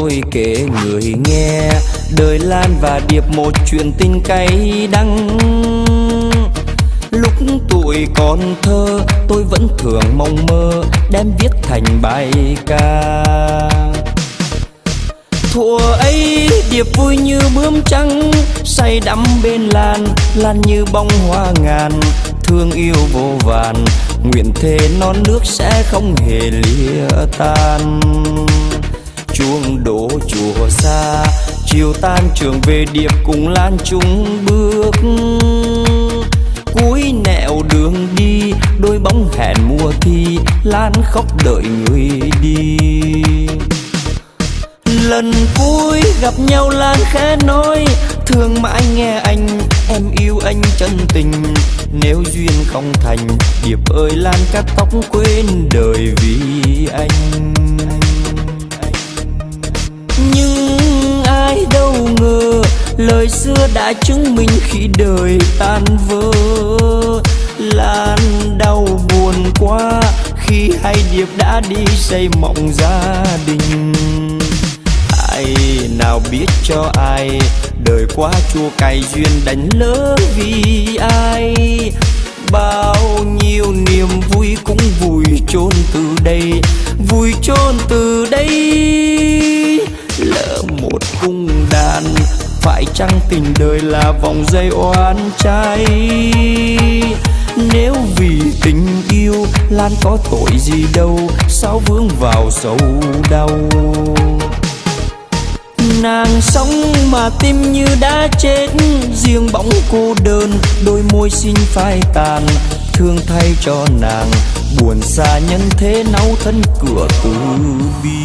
tôi kể người nghe đời Lan và Điệp một chuyện tình cay đắng. Lúc tuổi còn thơ tôi vẫn thường mong mơ đem viết thành bài ca. Thuở ấy Điệp vui như bướm trắng, say đắm bên Lan, Lan như bông hoa ngàn, thương yêu vô vàn, nguyện thề non nước sẽ không hề lìa tan. Chuông đổ chùa xa, chiều tan trường về Điệp cùng Lan chung bước. Cuối nẻo đường đi, đôi bóng hẹn mùa thi, Lan khóc đợi người đi. Lần cuối gặp nhau Lan khẽ nói, thương mãi nghe anh, em yêu anh chân tình. Nếu duyên không thành, Điệp ơi Lan cắt tóc quên đời vì anh. Nhưng ai đâu ngờ, lời xưa đã chứng minh khi đời tan vỡ. Lan đau buồn quá khi hay Điệp đã đi xây mộng gia đình. Ai nào biết cho ai, đời quá chua cay duyên đành lỡ vì ai. Bao nhiêu niềm vui cũng vùi chôn từ đây, vùi chôn từ đây. Lỡ một cung đàn, phải chăng tình đời là vòng dây oan trái. Nếu vì tình yêu, Lan có tội gì đâu, sao vướng vào sầu đau. Nàng sống mà tim như đã chết, riêng bóng cô đơn, đôi môi xinh phai tàn. Thương thay cho nàng, buồn xa nhân thế náu thân cửa từ bi.